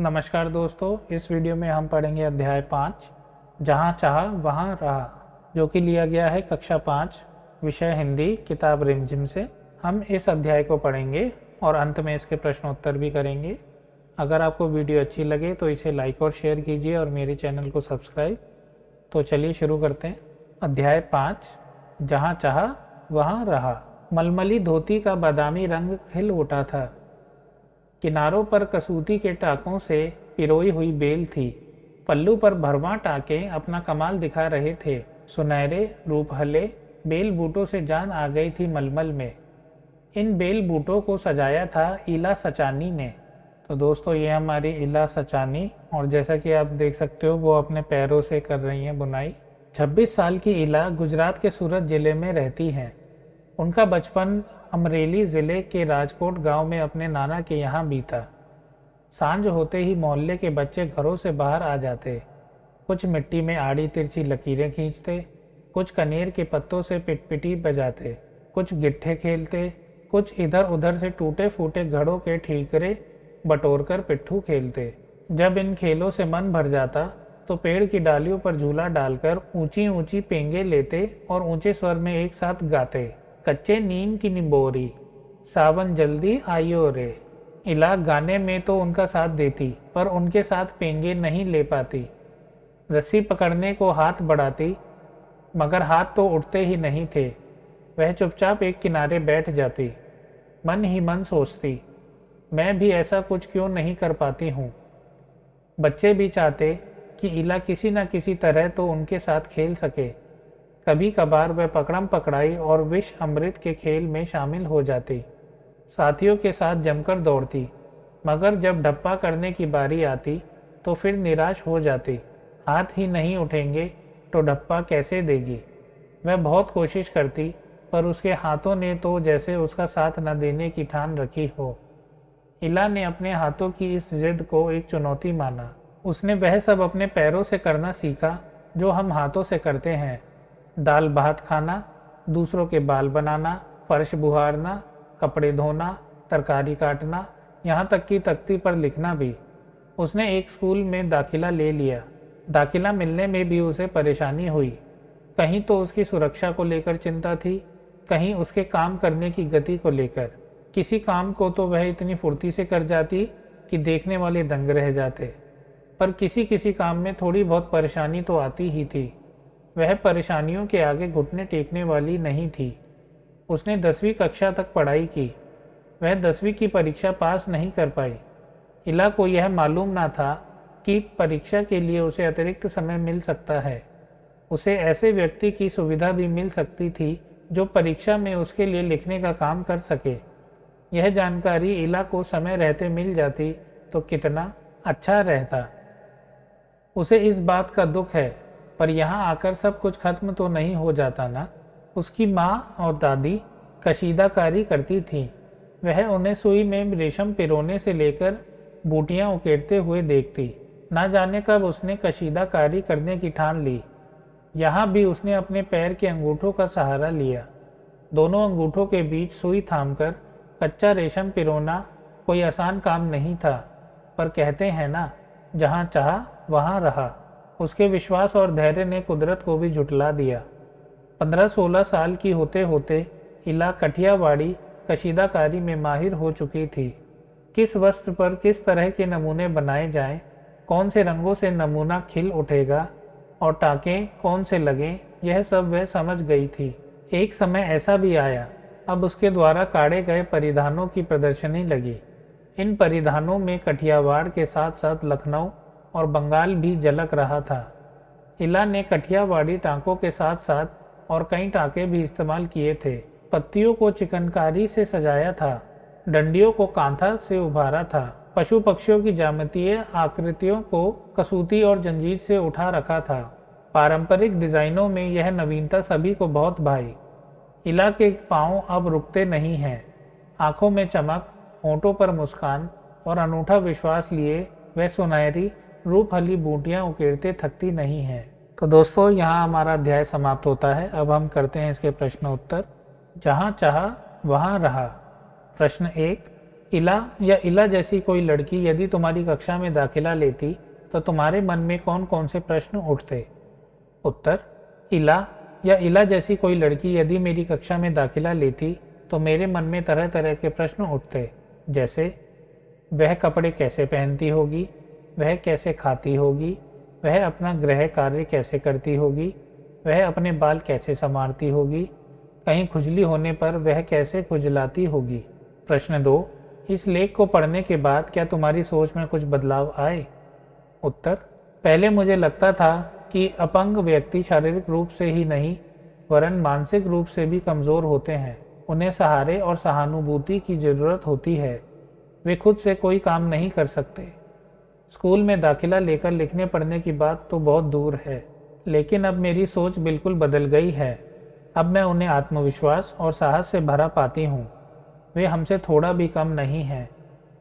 नमस्कार दोस्तों, इस वीडियो में हम पढ़ेंगे अध्याय 5 जहाँ चाहा वहाँ रहा, जो कि लिया गया है कक्षा 5 विषय हिंदी किताब रिमझिम से। हम इस अध्याय को पढ़ेंगे और अंत में इसके प्रश्नोत्तर भी करेंगे। अगर आपको वीडियो अच्छी लगे तो इसे लाइक और शेयर कीजिए और मेरे चैनल को सब्सक्राइब। तो चलिए शुरू करते हैं। अध्याय 5 जहाँ चाहा वहाँ रहा। मलमली धोती का बादामी रंग खिल उठा था। किनारों पर कसूती के टाकों से पिरोई हुई बेल थी। पल्लू पर भरवां टाके अपना कमाल दिखा रहे थे। सुनहरे रूपहले बेल बूटों से जान आ गई थी मलमल में। इन बेल बूटों को सजाया था इला सचानी ने। तो दोस्तों, ये हमारी इला सचानी, और जैसा कि आप देख सकते हो वो अपने पैरों से कर रही हैं बुनाई। 26 साल की इला गुजरात के सूरत जिले में रहती हैं। उनका बचपन अमरेली ज़िले के राजकोट गांव में अपने नाना के यहाँ बीता। सांझ होते ही मोहल्ले के बच्चे घरों से बाहर आ जाते। कुछ मिट्टी में आड़ी तिरछी लकीरें खींचते, कुछ कनेर के पत्तों से पिटपिटी बजाते, कुछ गिट्ठे खेलते, कुछ इधर उधर से टूटे फूटे घड़ों के ठीकरे बटोरकर पिट्ठू खेलते। जब इन खेलों से मन भर जाता तो पेड़ की डालियों पर झूला डालकर ऊंची ऊंची पेंगे लेते और ऊंचे स्वर में एक साथ गाते। कच्चे नीम की निबोरी, सावन जल्दी आइयो रे। इला गाने में तो उनका साथ देती, पर उनके साथ पेंगे नहीं ले पाती। रस्सी पकड़ने को हाथ बढ़ाती, मगर हाथ तो उठते ही नहीं थे। वह चुपचाप एक किनारे बैठ जाती। मन ही मन सोचती, मैं भी ऐसा कुछ क्यों नहीं कर पाती हूँ। बच्चे भी चाहते कि इला किसी न किसी तरह तो उनके साथ खेल सके। कभी कभार वह पकड़म पकड़ाई और विष अमृत के खेल में शामिल हो जाती। साथियों के साथ जमकर दौड़ती, मगर जब ढप्पा करने की बारी आती तो फिर निराश हो जाती। हाथ ही नहीं उठेंगे तो ढप्पा कैसे देगी। वह बहुत कोशिश करती, पर उसके हाथों ने तो जैसे उसका साथ न देने की ठान रखी हो। इला ने अपने हाथों की इस जिद को एक चुनौती माना। उसने वह सब अपने पैरों से करना सीखा जो हम हाथों से करते हैं। दाल भात खाना, दूसरों के बाल बनाना, फर्श बुहारना, कपड़े धोना, तरकारी काटना, यहाँ तक कि तख्ती पर लिखना भी। उसने एक स्कूल में दाखिला ले लिया। दाखिला मिलने में भी उसे परेशानी हुई। कहीं तो उसकी सुरक्षा को लेकर चिंता थी, कहीं उसके काम करने की गति को लेकर। किसी काम को तो वह इतनी फुर्ती से कर जाती कि देखने वाले दंग रह जाते, पर किसी किसी काम में थोड़ी बहुत परेशानी तो आती ही थी। वह परेशानियों के आगे घुटने टेकने वाली नहीं थी। उसने 10वीं कक्षा तक पढ़ाई की। वह 10वीं की परीक्षा पास नहीं कर पाई। इला को यह मालूम ना था कि परीक्षा के लिए उसे अतिरिक्त समय मिल सकता है। उसे ऐसे व्यक्ति की सुविधा भी मिल सकती थी जो परीक्षा में उसके लिए लिखने का काम कर सके। यह जानकारी इला को समय रहते मिल जाती तो कितना अच्छा रहता। उसे इस बात का दुख है, पर यहाँ आकर सब कुछ खत्म तो नहीं हो जाता ना। उसकी माँ और दादी कशीदाकारी करती थीं। वह उन्हें सुई में रेशम पिरोने से लेकर बूटियाँ उकेरते हुए देखती। ना जाने कब उसने कशीदाकारी करने की ठान ली। यहाँ भी उसने अपने पैर के अंगूठों का सहारा लिया। दोनों अंगूठों के बीच सुई थामकर कच्चा रेशम पिरोना कोई आसान काम नहीं था, पर कहते हैं ना, जहाँ चाहा वहाँ रहा। उसके विश्वास और धैर्य ने कुदरत को भी झुठला दिया। 15-16 साल की होते होते इला कठियावाड़ी कशीदाकारी में माहिर हो चुकी थी। किस वस्त्र पर किस तरह के नमूने बनाए जाएं, कौन से रंगों से नमूना खिल उठेगा और टाँके कौन से लगें, यह सब वह समझ गई थी। एक समय ऐसा भी आया, अब उसके द्वारा काढ़े गए परिधानों की प्रदर्शनी लगी। इन परिधानों में कठियावाड़ के साथ साथ लखनऊ और बंगाल भी झलक रहा था। इला ने कठियावाड़ी टाँकों के साथ साथ और कई टाँके भी इस्तेमाल किए थे। पत्तियों को चिकनकारी से सजाया था, डंडियों को कांथा से उभारा था, पशु पक्षियों की ज्यामितीय आकृतियों को कसूती और जंजीर से उठा रखा था। पारंपरिक डिजाइनों में यह नवीनता सभी को बहुत भाई। इला के पाँव अब रुकते नहीं हैं। आंखों में चमक, होंठों पर मुस्कान और अनूठा विश्वास लिए वह सुनहरी रूपहली बूटियाँ उकेरते थकती नहीं है। तो दोस्तों, यहाँ हमारा अध्याय समाप्त होता है। अब हम करते हैं इसके प्रश्न उत्तर। जहाँ चाहा वहाँ रहा। प्रश्न 1, इला या इला जैसी कोई लड़की यदि तुम्हारी कक्षा में दाखिला लेती तो तुम्हारे मन में कौन कौन से प्रश्न उठते? उत्तर: इला या इला जैसी कोई लड़की यदि मेरी कक्षा में दाखिला लेती तो मेरे मन में तरह तरह के प्रश्न उठते, जैसे वह कपड़े कैसे पहनती होगी, वह कैसे खाती होगी, वह अपना गृह कार्य कैसे करती होगी, वह अपने बाल कैसे संवारती होगी, कहीं खुजली होने पर वह कैसे खुजलाती होगी। प्रश्न 2, इस लेख को पढ़ने के बाद क्या तुम्हारी सोच में कुछ बदलाव आए? उत्तर: पहले मुझे लगता था कि अपंग व्यक्ति शारीरिक रूप से ही नहीं वरन मानसिक रूप से भी कमज़ोर होते हैं। उन्हें सहारे और सहानुभूति की ज़रूरत होती है। वे खुद से कोई काम नहीं कर सकते। स्कूल में दाखिला लेकर लिखने पढ़ने की बात तो बहुत दूर है, लेकिन अब मेरी सोच बिल्कुल बदल गई है। अब मैं उन्हें आत्मविश्वास और साहस से भरा पाती हूँ। वे हमसे थोड़ा भी कम नहीं हैं,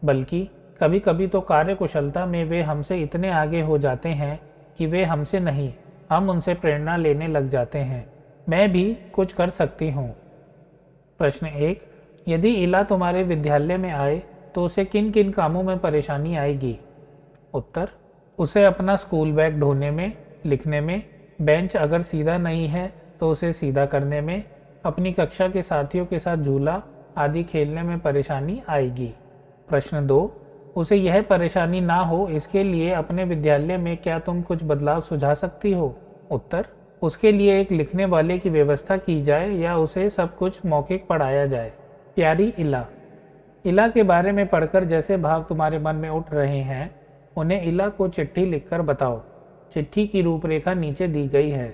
बल्कि कभी कभी तो कार्यकुशलता में वे हमसे इतने आगे हो जाते हैं कि वे हमसे नहीं, हम उनसे प्रेरणा लेने लग जाते हैं। मैं भी कुछ कर सकती हूँ। प्रश्न 1, यदि इला तुम्हारे विद्यालय में आए तो उसे किन किन कामों में परेशानी आएगी? उत्तर: उसे अपना स्कूल बैग ढोने में, लिखने में, बेंच अगर सीधा नहीं है तो उसे सीधा करने में, अपनी कक्षा के साथियों के साथ झूला आदि खेलने में परेशानी आएगी। प्रश्न 2, उसे यह परेशानी ना हो इसके लिए अपने विद्यालय में क्या तुम कुछ बदलाव सुझा सकती हो? उत्तर: उसके लिए एक लिखने वाले की व्यवस्था की जाए या उसे सब कुछ मौखिक पढ़ाया जाए। प्यारी इला, इला के बारे में पढ़कर जैसे भाव तुम्हारे मन में उठ रहे हैं, उन्हें इला को चिट्ठी लिखकर बताओ। चिट्ठी की रूपरेखा नीचे दी गई है।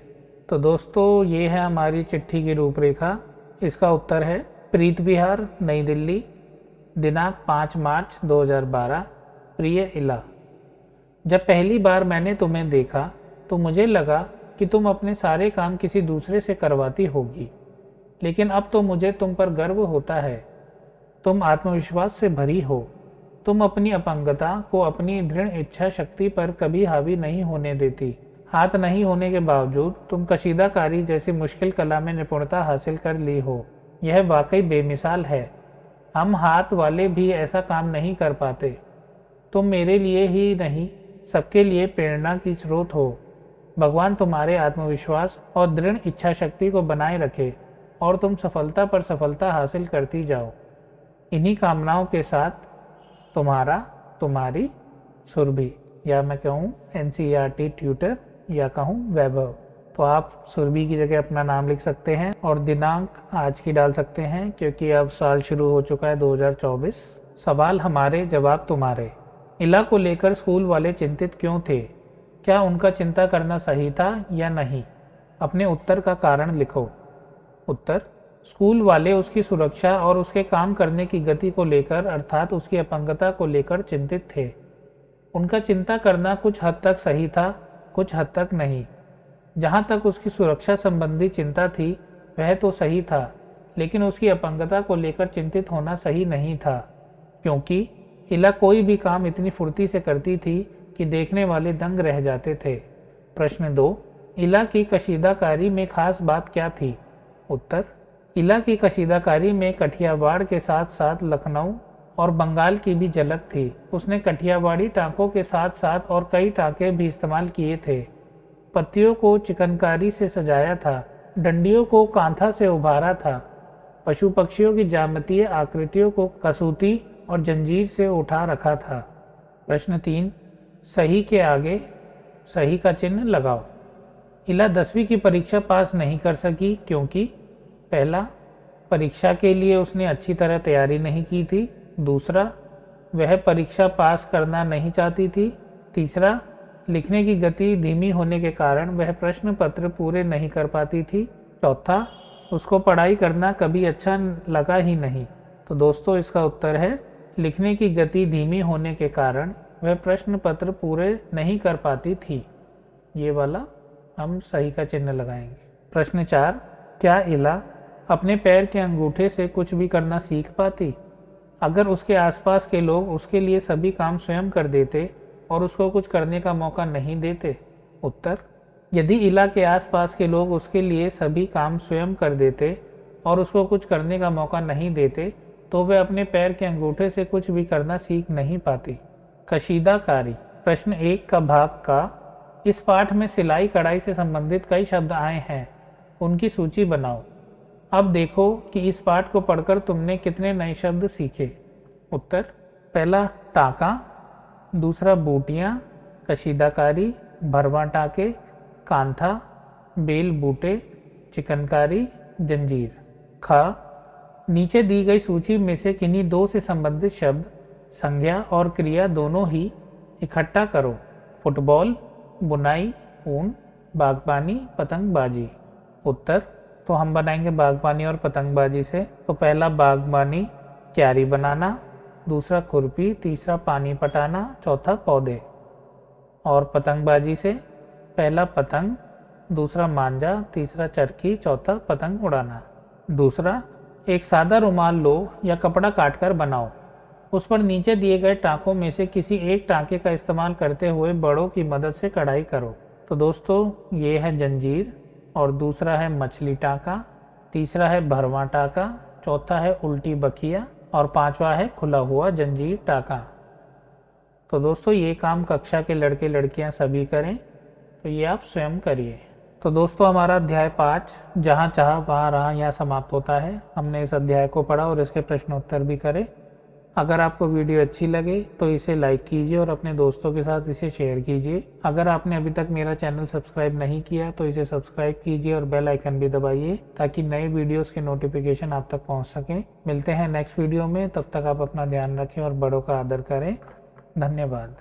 तो दोस्तों, ये है हमारी चिट्ठी की रूपरेखा। इसका उत्तर है प्रीत विहार, नई दिल्ली, दिनांक 5 मार्च 2012। प्रिय इला, जब पहली बार मैंने तुम्हें देखा तो मुझे लगा कि तुम अपने सारे काम किसी दूसरे से करवाती होगी, लेकिन अब तो मुझे तुम पर गर्व होता है। तुम आत्मविश्वास से भरी हो। तुम अपनी अपंगता को अपनी दृढ़ इच्छा शक्ति पर कभी हावी नहीं होने देती। हाथ नहीं होने के बावजूद तुम कशीदाकारी जैसी मुश्किल कला में निपुणता हासिल कर ली हो। यह वाकई बेमिसाल है। हम हाथ वाले भी ऐसा काम नहीं कर पाते। तुम मेरे लिए ही नहीं, सबके लिए प्रेरणा की स्रोत हो। भगवान तुम्हारे आत्मविश्वास और दृढ़ इच्छा शक्ति को बनाए रखे और तुम सफलता पर सफलता हासिल करती जाओ। इन्हीं कामनाओं के साथ तुम्हारा, तुम्हारी सुरभि, या मैं कहूँ NCERT ट्यूटर, या कहूँ वैभव। तो आप सुरभि की जगह अपना नाम लिख सकते हैं और दिनांक आज की डाल सकते हैं, क्योंकि अब साल शुरू हो चुका है 2024। सवाल हमारे, जवाब तुम्हारे। इला को लेकर स्कूल वाले चिंतित क्यों थे? क्या उनका चिंता करना सही था या नहीं? अपने उत्तर का कारण लिखो। उत्तर: स्कूल वाले उसकी सुरक्षा और उसके काम करने की गति को लेकर, अर्थात उसकी अपंगता को लेकर चिंतित थे। उनका चिंता करना कुछ हद तक सही था, कुछ हद तक नहीं। जहाँ तक उसकी सुरक्षा संबंधी चिंता थी वह तो सही था, लेकिन उसकी अपंगता को लेकर चिंतित होना सही नहीं था, क्योंकि इला कोई भी काम इतनी फुर्ती से करती थी कि देखने वाले दंग रह जाते थे। प्रश्न 2, इला की कशीदाकारी में खास बात क्या थी? उत्तर: इला की कशीदाकारी में कठियावाड़ के साथ साथ लखनऊ और बंगाल की भी झलक थी। उसने कठियावाड़ी टाँकों के साथ साथ और कई टाँके भी इस्तेमाल किए थे। पत्तियों को चिकनकारी से सजाया था, डंडियों को कांथा से उभारा था, पशु पक्षियों की ज्यामितीय आकृतियों को कसूती और जंजीर से उठा रखा था। प्रश्न 3, सही के आगे सही का चिन्ह लगाओ। इला 10वीं की परीक्षा पास नहीं कर सकी क्योंकि पहला, परीक्षा के लिए उसने अच्छी तरह तैयारी नहीं की थी। दूसरा, वह परीक्षा पास करना नहीं चाहती थी। तीसरा, लिखने की गति धीमी होने के कारण वह प्रश्न पत्र पूरे नहीं कर पाती थी। चौथा, उसको पढ़ाई करना कभी अच्छा लगा ही नहीं। तो दोस्तों, इसका उत्तर है लिखने की गति धीमी होने के कारण वह प्रश्न पत्र पूरे नहीं कर पाती थी। ये वाला हम सही का चिन्ह लगाएंगे। प्रश्न 4, क्या इला अपने पैर के अंगूठे से कुछ भी करना सीख पाती अगर उसके आसपास के लोग उसके लिए सभी काम स्वयं कर देते और उसको कुछ करने का मौका नहीं देते? उत्तर, यदि इला के आसपास के लोग उसके लिए सभी काम स्वयं कर देते और उसको कुछ करने का मौका नहीं देते तो वे अपने पैर के अंगूठे से कुछ भी करना सीख नहीं पाती। कशीदाकारी। प्रश्न 1 का भाग का। इस पाठ में सिलाई कढ़ाई से संबंधित कई शब्द आए हैं, उनकी सूची बनाओ। अब देखो कि इस पाठ को पढ़कर तुमने कितने नए शब्द सीखे। उत्तर। पहला टाका, दूसरा बूटियाँ, कशीदाकारी, भरवा टाके, कांथा, बेल बूटे, चिकनकारी, जंजीर। ख। नीचे दी गई सूची में से किन्हीं 2 से संबंधित शब्द, संज्ञा और क्रिया दोनों ही इकट्ठा करो। फुटबॉल, बुनाई, ऊन, बागबानी, पतंगबाजी। उत्तर। तो हम बनाएंगे बागबानी और पतंगबाजी से। तो पहला बागबानी, क्यारी बनाना, दूसरा खुरपी, तीसरा पानी पटाना, चौथा पौधे। और पतंगबाजी से पहला पतंग, दूसरा मांझा, तीसरा चरखी, चौथा पतंग उड़ाना। दूसरा, एक सादा रुमाल लो या कपड़ा काटकर बनाओ। उस पर नीचे दिए गए टाँकों में से किसी एक टाँके का इस्तेमाल करते हुए बड़ों की मदद से कढ़ाई करो। तो दोस्तों ये है जंजीर, और दूसरा है मछली टाँका, तीसरा है भरवा टाँका, चौथा है उल्टी बखिया, और पांचवा है खुला हुआ जंजीर टाँका। तो दोस्तों ये काम कक्षा के लड़के लड़कियां सभी करें, तो ये आप स्वयं करिए। तो दोस्तों हमारा अध्याय 5 जहाँ चाहा वहाँ रहा यहाँ समाप्त होता है। हमने इस अध्याय को पढ़ा और इसके प्रश्नोत्तर भी करे। अगर आपको वीडियो अच्छी लगे तो इसे लाइक कीजिए और अपने दोस्तों के साथ इसे शेयर कीजिए। अगर आपने अभी तक मेरा चैनल सब्सक्राइब नहीं किया तो इसे सब्सक्राइब कीजिए और बेल आइकन भी दबाइए ताकि नए वीडियोस के नोटिफिकेशन आप तक पहुंच सकें। मिलते हैं नेक्स्ट वीडियो में, तब तक आप अपना ध्यान रखें और बड़ों का आदर करें। धन्यवाद।